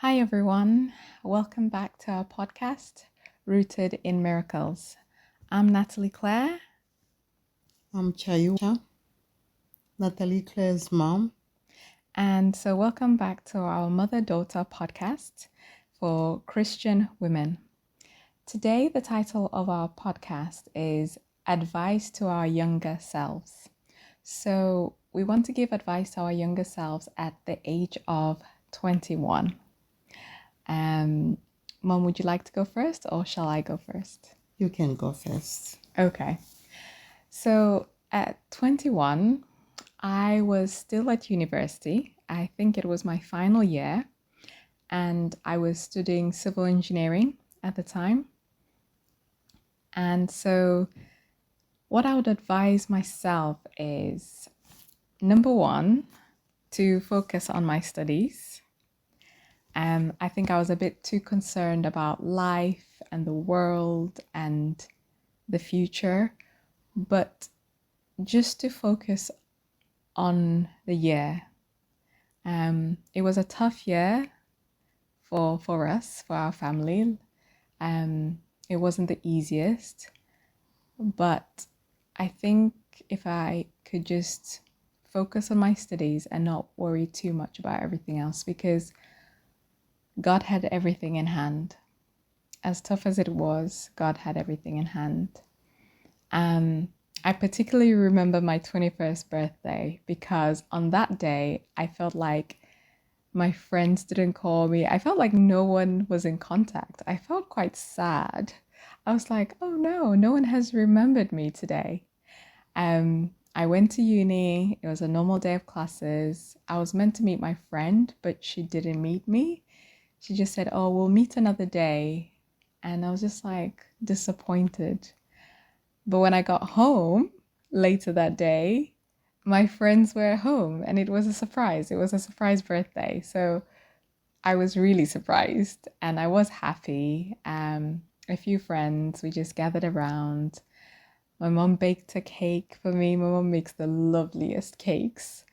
Hi, everyone. Welcome back to our podcast, Rooted in Miracles. I'm Natalie Claire. I'm Chayucha, Natalie Claire's mom. And so, welcome back to our Mother Daughter podcast for Christian women. Today, the title of our podcast is Advice to Our Younger Selves. So, we want to give advice to our younger selves at the age of 21. Mom, would you like to go first or shall I go first? You can go first. Okay. So at 21, I was still at university. I think it was my final year, and I was studying civil engineering at the time. And so what I would advise myself is, number one, to focus on my studies. I think I was a bit too concerned about life and the world and the future, but just to focus on the year. It was a tough year for us, for our family. It wasn't the easiest, but I think if I could just focus on my studies and not worry too much about everything else, because God had everything in hand. As tough as it was, God had everything in hand. I particularly remember my 21st birthday because on that day, I felt like my friends didn't call me. I felt like no one was in contact. I felt quite sad. I was like, oh no one has remembered me today. I went to uni. It was a normal day of classes. I was meant to meet my friend, but she didn't meet me. She just said, oh, we'll meet another day. And I was just like disappointed. But when I got home later that day, my friends were home and it was a surprise. It was a surprise birthday. So I was really surprised and I was happy. A few friends, we just gathered around. My mom baked a cake for me. My mom makes the loveliest cakes.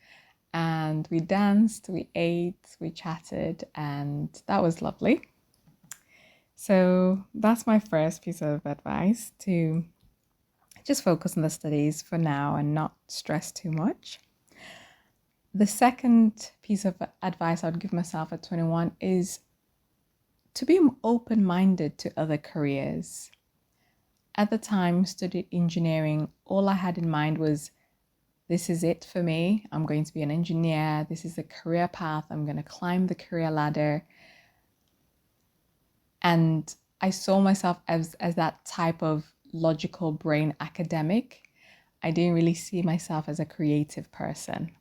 And we danced, we ate, we chatted, and that was lovely. So that's my first piece of advice, to just focus on the studies for now and not stress too much. The second piece of advice I would give myself at 21 is to be open-minded to other careers. At the time, studied engineering, all I had in mind was, this is it for me. I'm going to be an engineer. This is the career path. I'm going to climb the career ladder. And I saw myself as that type of logical brain academic. I didn't really see myself as a creative person.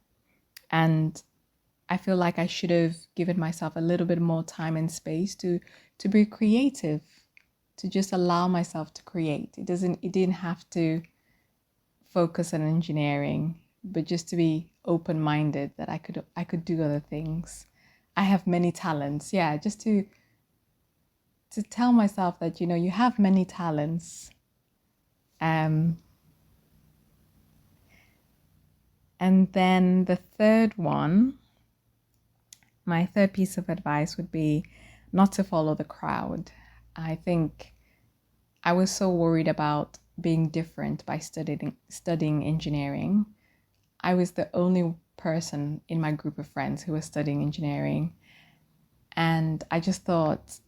And I feel like I should have given myself a little bit more time and space to be creative, to just allow myself to create. It didn't have to focus on engineering, but just to be open-minded that I could do other things. I have many talents. Yeah, just to tell myself that, you have many talents. And then the third one, my third piece of advice would be not to follow the crowd. I think I was so worried about being different by studying engineering. I was the only person in my group of friends who was studying engineering. And I just thought,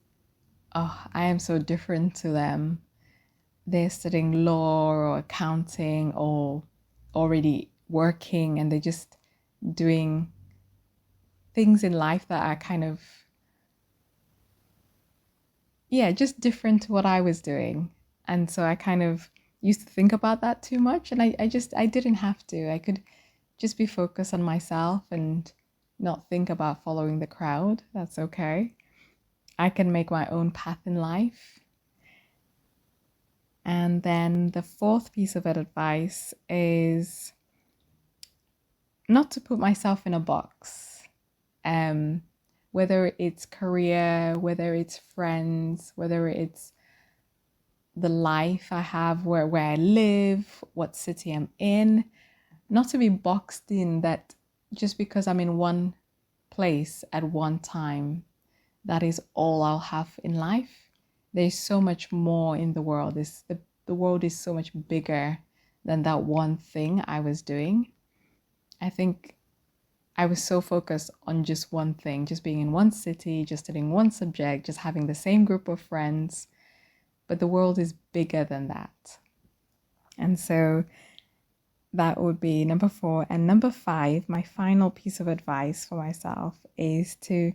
oh, I am so different to them. They're studying law or accounting or already working, and they're just doing things in life that are kind of, just different to what I was doing. And so I kind of used to think about that too much. And I didn't have to. I could just be focused on myself and not think about following the crowd. That's okay. I can make my own path in life. And then the fourth piece of advice is not to put myself in a box. Whether it's career, whether it's friends, whether it's the life I have, where I live, what city I'm in, not to be boxed in that just because I'm in one place at one time, that is all I'll have in life. There's so much more in the world. The world is so much bigger than that one thing I was doing. I think I was so focused on just one thing, just being in one city, just studying one subject, just having the same group of friends. But the world is bigger than that. And so that would be number 4. And number 5, my final piece of advice for myself is to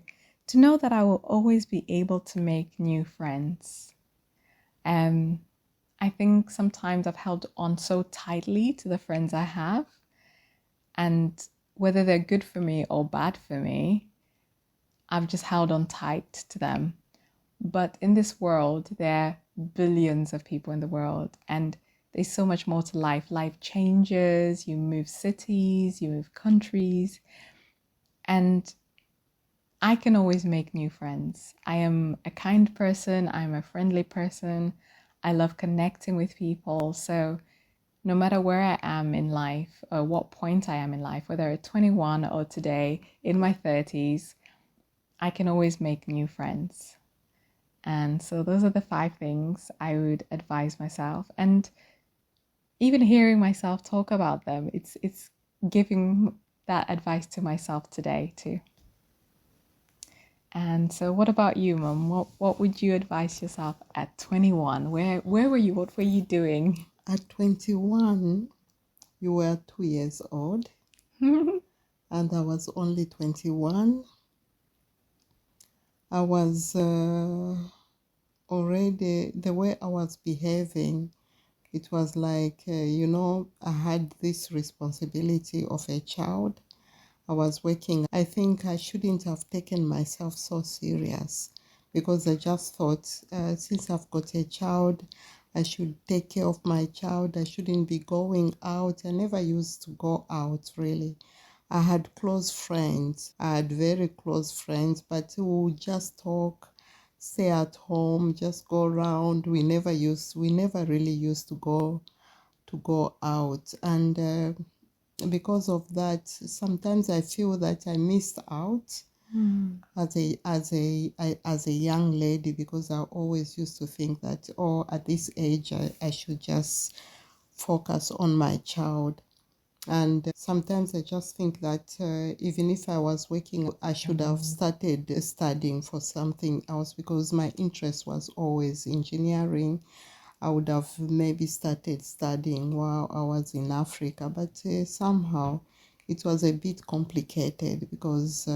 know that I will always be able to make new friends. I think sometimes I've held on so tightly to the friends I have, and whether they're good for me or bad for me, I've just held on tight to them. But in this world, there are billions of people in the world, and there's so much more to life. Life changes, you move cities, you move countries, and I can always make new friends. I am a kind person, I'm a friendly person, I love connecting with people. So no matter where I am in life or what point I am in life, whether at 21 or today in my 30s, I can always make new friends. And so those are the 5 things I would advise myself. And even hearing myself talk about them, it's giving that advice to myself today too. And so what about you, Mum? What would you advise yourself at 21? Where were you? What were you doing? At 21, you were 2 years old, and I was only 21. I was already, the way I was behaving, it was like, I had this responsibility of a child. I was working. I think I shouldn't have taken myself so serious because I just thought, since I've got a child, I should take care of my child. I shouldn't be going out. I never used to go out, really. I had close friends. I had very close friends, but we would just talk, stay at home, just go around. We never really used to go out. And because of that, sometimes I feel that I missed out as a young lady, because I always used to think that, at this age I should just focus on my child. And sometimes I just think that even if I was working, I should have started studying for something else, because my interest was always engineering. I would have maybe started studying while I was in Africa, but somehow it was a bit complicated because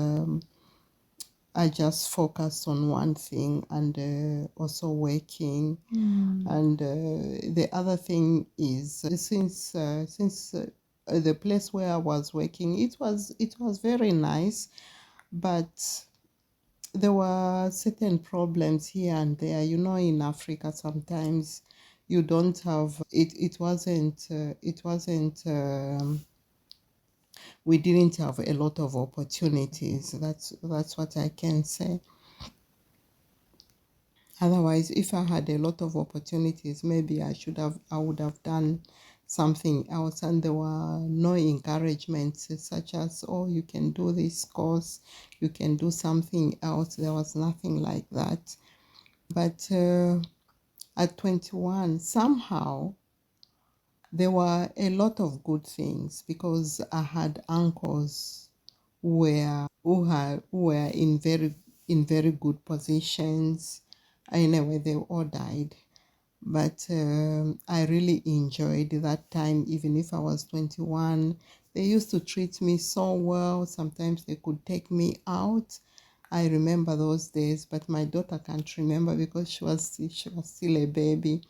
I just focused on one thing, and also working. And the other thing is, since the place where I was working, it was very nice, but there were certain problems here and there. In Africa, sometimes you don't have it. We didn't have a lot of opportunities. That's what I can say. Otherwise, if I had a lot of opportunities, maybe I would have done something else. And there were no encouragements such as, you can do this course, you can do something else. There was nothing like that. But at 21, somehow there were a lot of good things, because I had uncles who were in very good positions. Anyway, they all died. But I really enjoyed that time, even if I was 21. They used to treat me so well. Sometimes they could take me out. I remember those days, but my daughter can't remember because she was still a baby.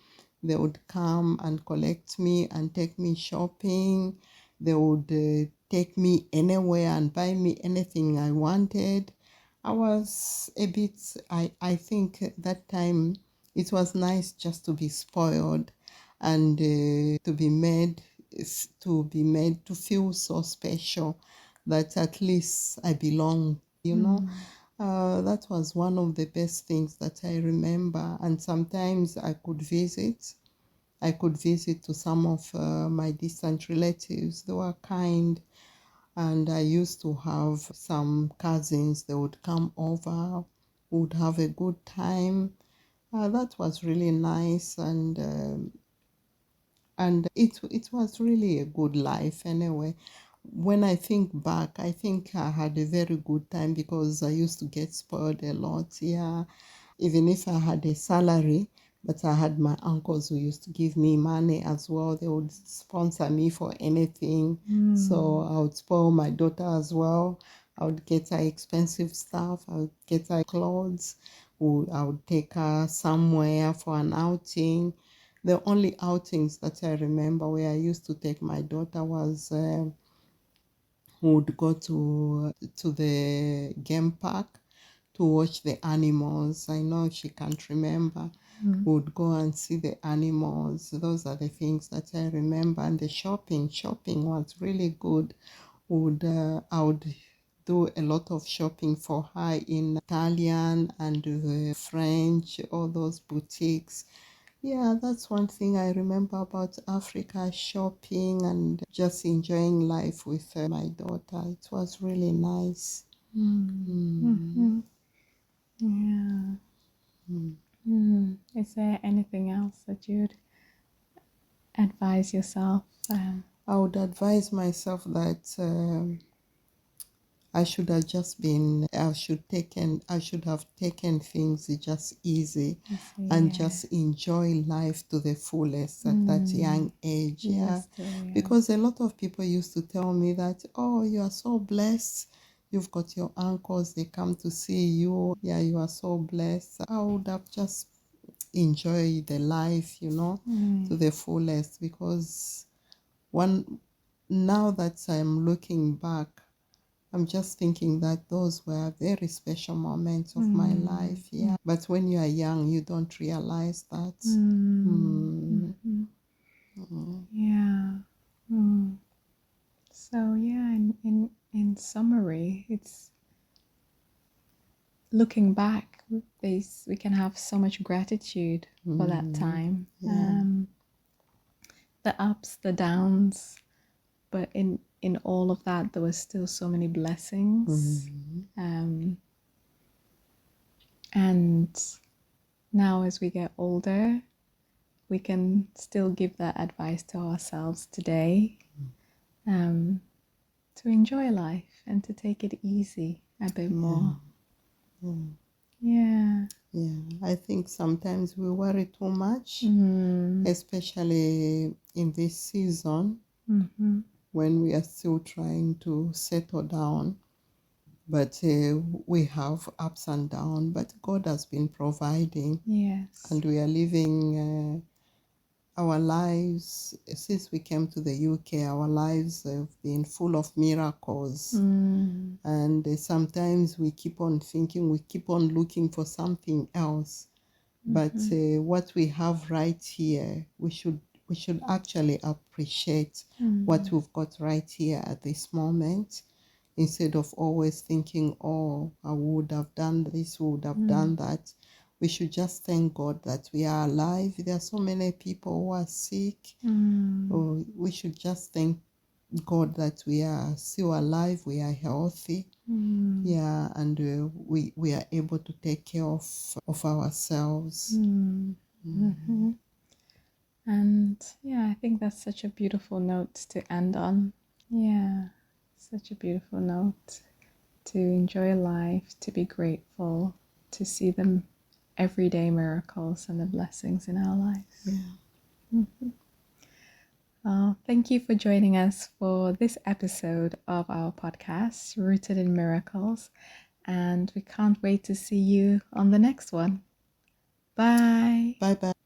They would come and collect me and take me shopping. They would take me anywhere and buy me anything I wanted. I was a bit, I think that time it was nice just to be spoiled, and to feel so special that at least I belong. That was one of the best things that I remember. And sometimes I could visit. To some of my distant relatives. They were kind. And I used to have some cousins. They would come over would have a good time. That was really nice, and it was really a good life anyway. When I think back, I think I had a very good time because I used to get spoiled a lot. Yeah, even if I had a salary, but I had my uncles who used to give me money as well. They would sponsor me for anything. So I would spoil my daughter as well. I would get her expensive stuff. I would get her clothes. I would take her somewhere for an outing. The only outings that I remember where I used to take my daughter was we would go to the game park to watch the animals. I know she can't remember. We would go and see the animals. Those are the things that I remember. And the shopping was really good. I would do a lot of shopping for her in Italian and French, all those boutiques. Yeah, that's one thing I remember about Africa, shopping and just enjoying life with my daughter. It was really nice. Yeah. Is there anything else that you'd advise yourself? I would advise myself that I should have just been, I should have taken things just easy and just enjoy life to the fullest at that young age. Yeah. Because a lot of people used to tell me that, oh, you are so blessed. You've got your uncles, they come to see you. Yeah, you are so blessed. I would have just enjoyed the life, to the fullest because now that I'm looking back, I'm just thinking that those were very special moments of my life. Yeah. But when you are young, you don't realize that. Yeah. So yeah, in summary, it's looking back, we can have so much gratitude for that time. The ups, the downs, but in all of that, there was still so many blessings. And now, as we get older, we can still give that advice to ourselves today, to enjoy life and to take it easy a bit more. Yeah. I think sometimes we worry too much, especially in this season when we are still trying to settle down. But we have ups and downs, but God has been providing. Yes. And we are living our lives. Since we came to the UK, our lives have been full of miracles. And sometimes we keep on thinking, we keep on looking for something else. But what we have right here, we should actually appreciate what we've got right here at this moment, instead of always thinking, oh, I would have done this, would have done that. We should just thank God that we are alive. There are so many people who are sick. We should just thank God that we are still alive, we are healthy. Yeah, and we are able to take care of ourselves. And yeah, I think that's such a beautiful note to end on. Yeah, such a beautiful note to enjoy life, to be grateful, to see the everyday miracles and the blessings in our lives. Thank you for joining us for this episode of our podcast, Rooted in Miracles. And we can't wait to see you on the next one. Bye. Bye-bye.